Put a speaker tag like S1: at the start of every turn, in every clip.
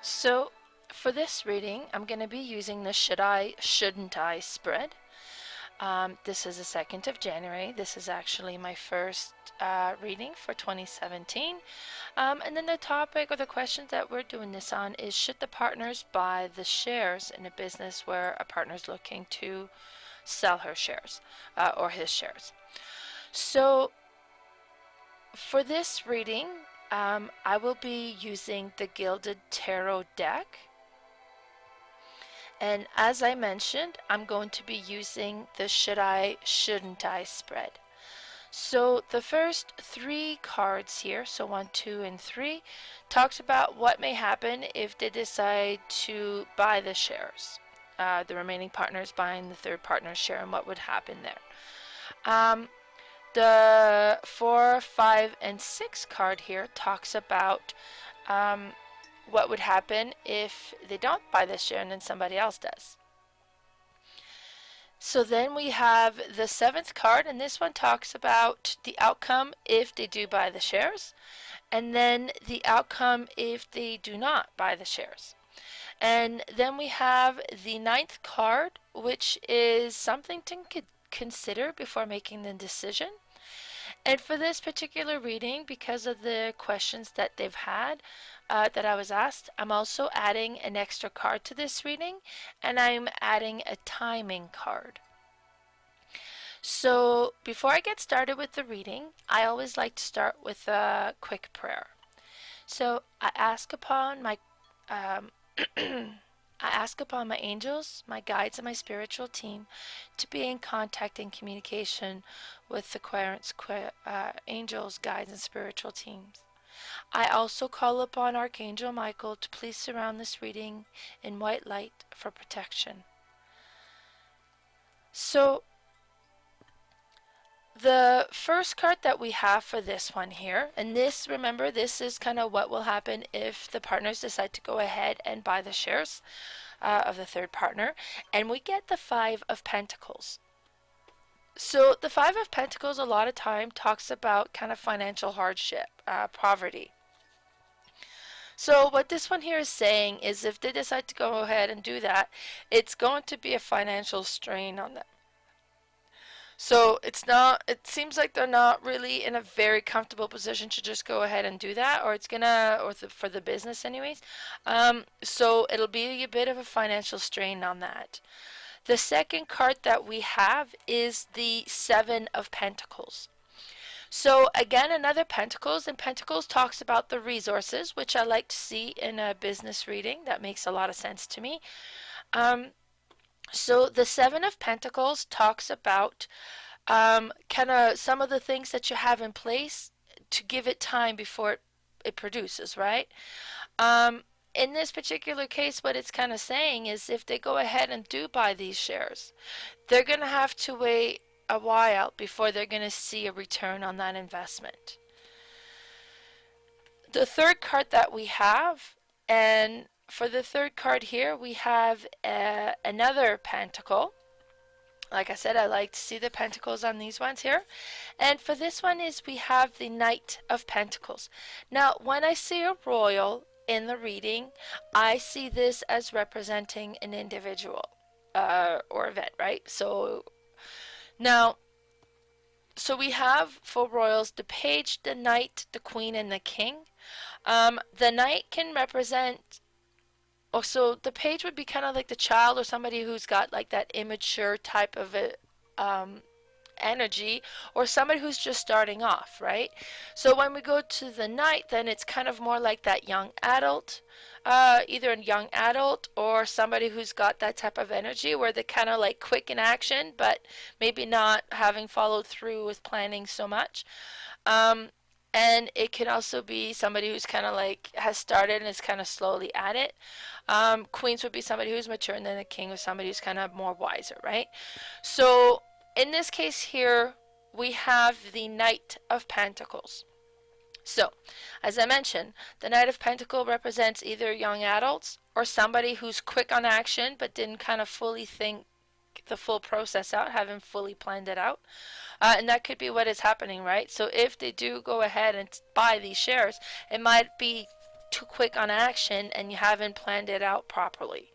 S1: So for this reading, I'm going to be using the should I, shouldn't I spread. This is the 2nd of January. This is actually my first reading for 2017. And then the topic or the question that we're doing this on is, should the partners buy the shares in a business where a partner is looking to sell her shares or his shares? So for this reading, I will be using the Gilded Tarot deck. And as I mentioned, I'm going to be using the should I, shouldn't I spread. So the first 3 cards here, so 1, 2, and 3, talks about what may happen if they decide to buy the shares. The remaining partners buying the third partner's share, and what would happen there. The 4, 5, and 6 card here talks about what would happen if they don't buy the share and then somebody else does. So then we have the 7th card, and this one talks about the outcome if they do buy the shares, and then the outcome if they do not buy the shares. And then we have the 9th card, which is something to consider before making the decision. And for this particular reading, because of the questions that they've had, that I was asked, I'm also adding an extra card to this reading, and I'm adding a timing card. So before I get started with the reading, I always like to start with a quick prayer. So I ask upon my I ask upon my angels, my guides, and my spiritual team to be in contact and communication with the Querent's angels, guides, and spiritual teams. I also call upon Archangel Michael to please surround this reading in white light for protection. So the first card that we have for this one here, and this, remember, this is kind of what will happen if the partners decide to go ahead and buy the shares of the third partner, and we get the 5 of Pentacles. So the 5 of Pentacles a lot of time talks about kind of financial hardship, poverty. So what this one here is saying is, if they decide to go ahead and do that, it's going to be a financial strain on them. So it seems like they're not really in a very comfortable position to just go ahead and do that, or for the business anyways. So it'll be a bit of a financial strain on that. The second card that we have is the 7 of Pentacles. So again, another Pentacles, and Pentacles talks about the resources, which I like to see in a business reading. That makes a lot of sense to me. So the 7 of Pentacles talks about kind of some of the things that you have in place to give it time before it produces, right? In this particular case, what it's kind of saying is, if they go ahead and do buy these shares, they're going to have to wait a while before they're going to see a return on that investment. The third card that we have, and for the third card here, we have another pentacle. Like I said, I like to see the pentacles on these ones here. And for this one is, we have the Knight of Pentacles. Now, when I see a royal in the reading, I see this as representing an individual or event, right? So now, we have for royals the page, the knight, the queen, and the king. The knight can represent, so the page would be kind of like the child, or somebody who's got like that immature type of energy, or somebody who's just starting off, right? So when we go to the knight, then it's kind of more like that young adult, either a young adult or somebody who's got that type of energy where they're kind of like quick in action, but maybe not having followed through with planning so much. And it can also be somebody who's kind of like has started and is kind of slowly at it. Queens would be somebody who's mature, and then the king was somebody who's kind of more wiser, right? So in this case here, we have the Knight of Pentacles. So, as I mentioned, the Knight of Pentacles represents either young adults or somebody who's quick on action but didn't kind of fully think the full process out, haven't fully planned it out. And that could be what is happening, right? So if they do go ahead and buy these shares, it might be too quick on action and you haven't planned it out properly.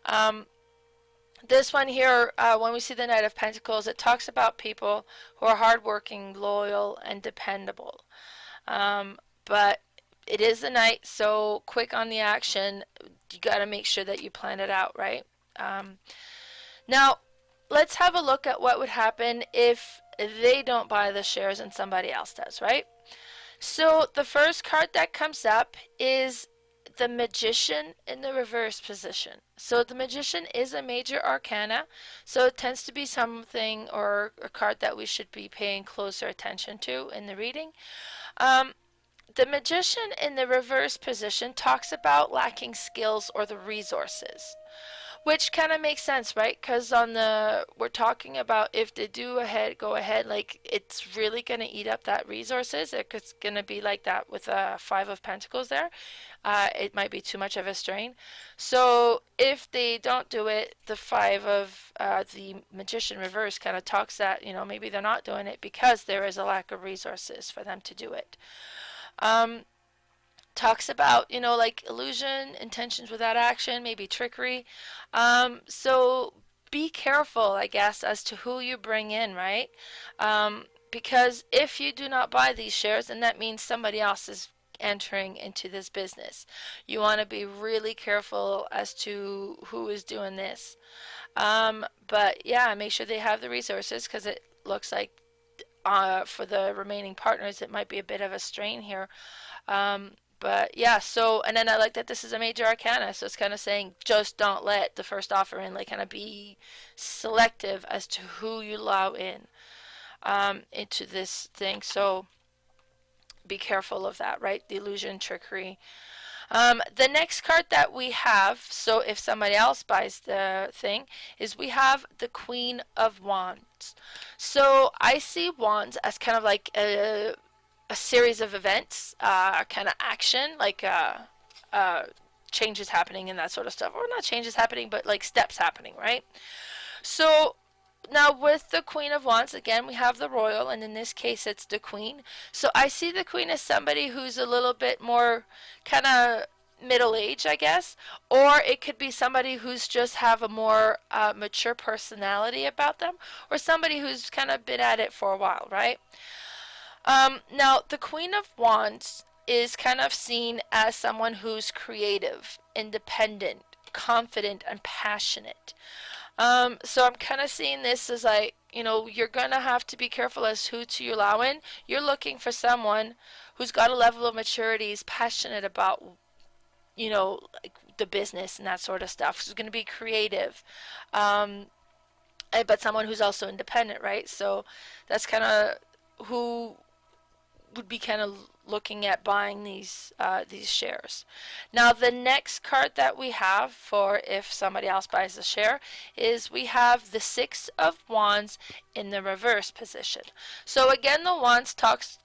S1: Um, this one here, when we see the Knight of Pentacles, it talks about people who are hardworking, loyal, and dependable. But it is the Knight, so quick on the action. You got to make sure that you plan it out, right? Now, let's have a look at what would happen if they don't buy the shares and somebody else does, right? So the first card that comes up is the Magician in the reverse position. So the Magician is a major arcana, so it tends to be something or a card that we should be paying closer attention to in the reading. The Magician in the reverse position talks about lacking skills or the resources, which kind of makes sense, right? Because we're talking about if they do go ahead, like it's really going to eat up that resources. It's going to be like that with a Five of Pentacles there. It might be too much of a strain. So if they don't do it, the Five of the Magician reverse kind of talks that, maybe they're not doing it because there is a lack of resources for them to do it. Talks about, like illusion, intentions without action, maybe trickery. So be careful, I guess, as to who you bring in, right? Because if you do not buy these shares, then that means somebody else is entering into this business. You want to be really careful as to who is doing this. But yeah, make sure they have the resources, because it looks like for the remaining partners, it might be a bit of a strain here. But yeah, so, and then I like that this is a major arcana, so it's kind of saying just don't let the first offer in, like kind of be selective as to who you allow in into this thing. So be careful of that, right? The illusion, trickery. The next card that we have, so if somebody else buys the thing, is we have the Queen of Wands. So I see Wands as kind of like a series of events, kind of action, like changes happening and that sort of stuff. Or not changes happening, but like steps happening, right? So now with the Queen of Wands, again, we have the Royal, and in this case it's the Queen. So I see the Queen as somebody who's a little bit more kind of middle age, I guess, or it could be somebody who's just have a more mature personality about them, or somebody who's kind of been at it for a while, right? Now, the Queen of Wands is kind of seen as someone who's creative, independent, confident, and passionate. So I'm kind of seeing this as like, you're going to have to be careful as who to allow in. You're looking for someone who's got a level of maturity, is passionate about, like the business and that sort of stuff. Who's going to be creative. But someone who's also independent, right? So that's kind of who would be kind of looking at buying these shares. Now the next card that we have for if somebody else buys a share is we have the Six of Wands in the reverse position. So again, the Wands talks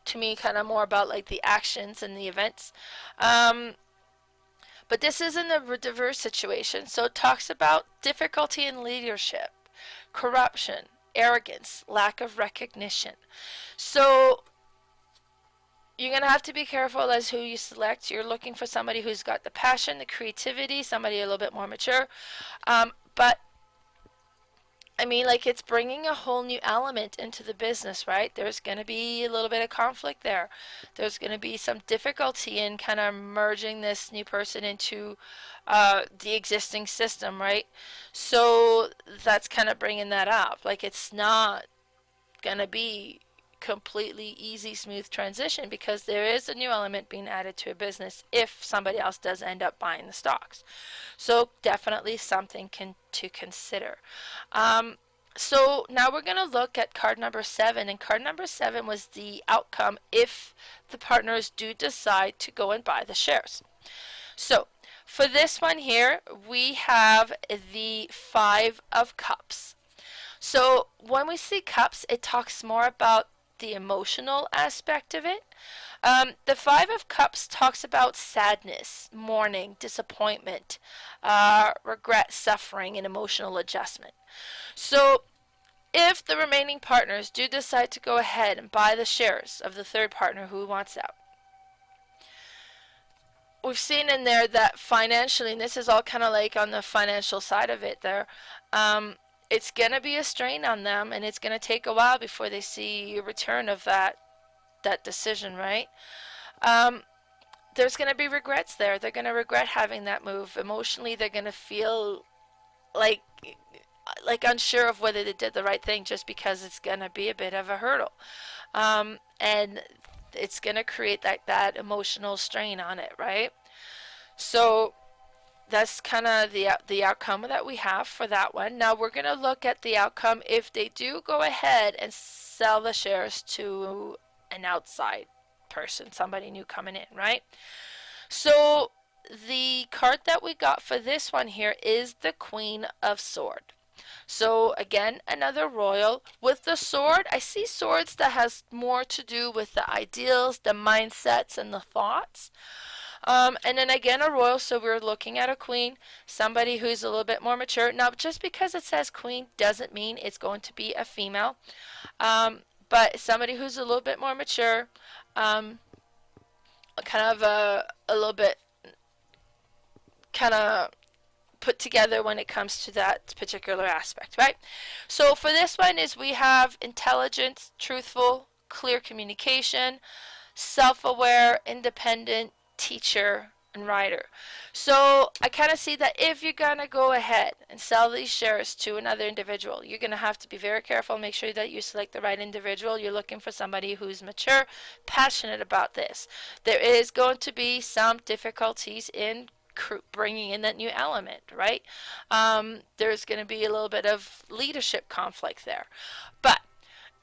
S1: to me kind of more about like the actions and the events. But this is in the reverse situation. So it talks about difficulty in leadership, corruption, arrogance, lack of recognition. So you're going to have to be careful as who you select. You're looking for somebody who's got the passion, the creativity, somebody a little bit more mature. But I mean, like, it's bringing a whole new element into the business, right? There's going to be a little bit of conflict there. There's going to be some difficulty in kind of merging this new person into the existing system, right? So that's kind of bringing that up. Like, it's not going to be completely easy, smooth transition, because there is a new element being added to a business if somebody else does end up buying the stocks. So definitely something to consider. So now we're going to look at card number 7, and card number 7 was the outcome if the partners do decide to go and buy the shares. So for this one here, we have the Five of Cups. So when we see cups, it talks more about the emotional aspect of it. The Five of Cups talks about sadness, mourning, disappointment, regret, suffering, and emotional adjustment. So if the remaining partners do decide to go ahead and buy the shares of the third partner who wants out, we've seen in there that financially, and this is all kind of like on the financial side of it there, it's going to be a strain on them, and it's going to take a while before they see a return of that decision, right? Um, there's going to be regrets there. They're going to regret having that move. Emotionally, they're going to feel like unsure of whether they did the right thing, just because it's going to be a bit of a hurdle. And it's going to create that emotional strain on it, right? So that's kind of the outcome that we have for that one. Now we're going to look at the outcome if they do go ahead and sell the shares to an outside person, somebody new coming in, right? So the card that we got for this one here is the Queen of Swords. So again, another royal. With the sword, I see swords that has more to do with the ideals, the mindsets, and the thoughts. And then again, a royal, so we're looking at a queen, somebody who's a little bit more mature. Now, just because it says queen doesn't mean it's going to be a female, but somebody who's a little bit more mature, kind of a little bit kind of put together when it comes to that particular aspect, right? So for this one is we have intelligence, truthful, clear communication, self-aware, independent, teacher, and writer. So I kind of see that if you're going to go ahead and sell these shares to another individual, you're going to have to be very careful, make sure that you select the right individual. You're looking for somebody who's mature, passionate about this. There is going to be some difficulties in bringing in that new element, right? There's going to be a little bit of leadership conflict there. But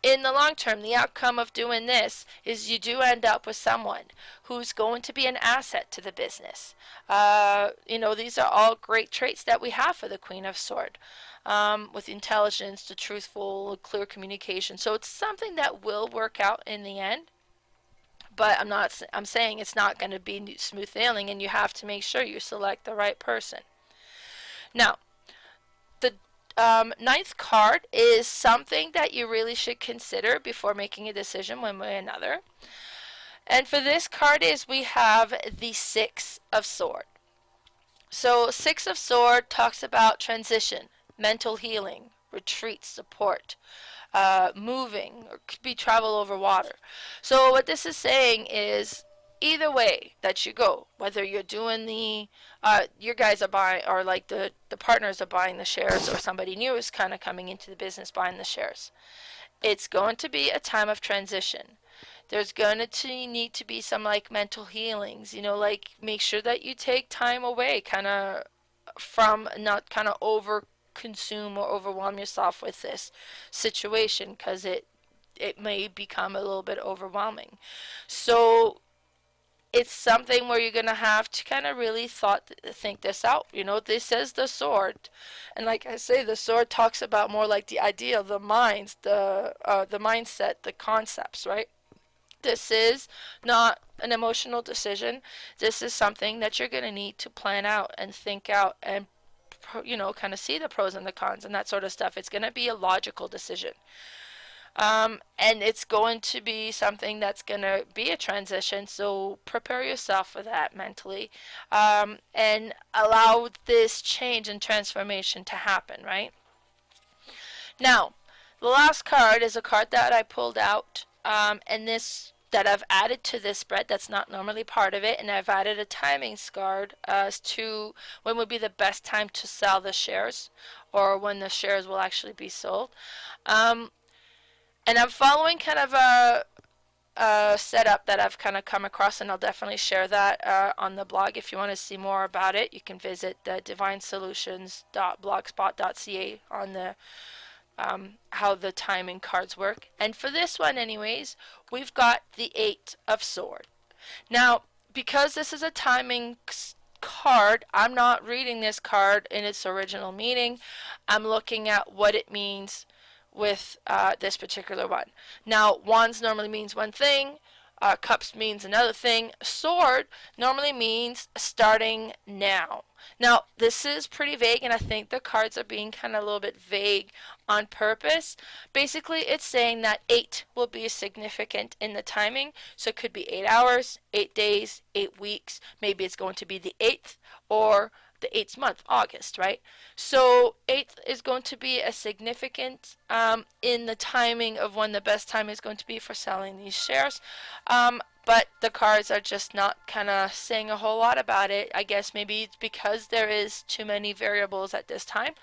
S1: in the long term, the outcome of doing this is you do end up with someone who's going to be an asset to the business. These are all great traits that we have for the Queen of Swords, with intelligence, the truthful, clear communication. So it's something that will work out in the end. But I'm saying it's not going to be smooth sailing, and you have to make sure you select the right person. Now, the ninth card is something that you really should consider before making a decision one way or another. And for this card is we have the Six of Swords. So Six of Swords talks about transition, mental healing, retreat, support, moving, or could be travel over water. So what this is saying is either way that you go, whether you're doing your guys are buying, or like the partners are buying the shares, or somebody new is kind of coming into the business buying the shares, it's going to be a time of transition. There's going to need to be some like mental healings, like make sure that you take time away kind of from not kind of over consume or overwhelm yourself with this situation, because it may become a little bit overwhelming. So it's something where you're gonna have to kind of really think this out. This says the sword, and like I say, the sword talks about more like the idea, the minds, the mindset, the concepts, right? This is not an emotional decision. This is something that you're gonna need to plan out and think out and kind of see the pros and the cons and that sort of stuff. It's going to be a logical decision. And it's going to be something that's going to be a transition, so prepare yourself for that mentally, and allow this change and transformation to happen, right? Now, the last card is a card that I pulled out, and this that I've added to this spread that's not normally part of it, and I've added a timing card as to when would be the best time to sell the shares, or when the shares will actually be sold. And I'm following kind of a setup that I've kind of come across, and I'll definitely share that on the blog. If you want to see more about it, you can visit divinesolutions.blogspot.ca on the how the timing cards work. And for this one anyways, we've got the Eight of Swords. Now, because this is a timing card, I'm not reading this card in its original meaning. I'm looking at what it means with this particular one. Now, wands normally means one thing. Cups means another thing. Sword normally means starting now. Now, this is pretty vague, and I think the cards are being kind of a little bit vague on purpose. Basically, it's saying that 8 will be significant in the timing. So it could be 8 hours, 8 days, 8 weeks. Maybe it's going to be the 8th or the 8th month, August, right? So 8th is going to be a significant in the timing of when the best time is going to be for selling these shares. But the cards are just not kind of saying a whole lot about it. I guess maybe it's because there is too many variables at this time.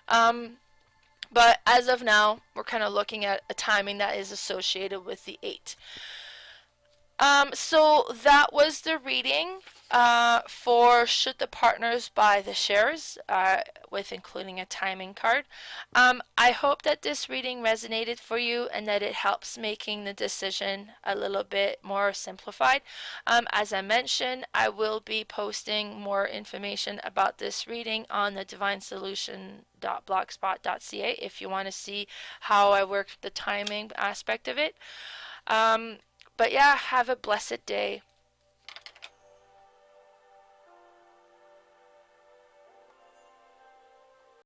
S1: But as of now, we're kind of looking at a timing that is associated with the 8. So that was the reading for should the partners buy the shares, with including a timing card. I hope that this reading resonated for you and that it helps making the decision a little bit more simplified. As I mentioned, I will be posting more information about this reading on the divinesolution.blogspot.ca if you want to see how I work the timing aspect of it. But yeah, have a blessed day.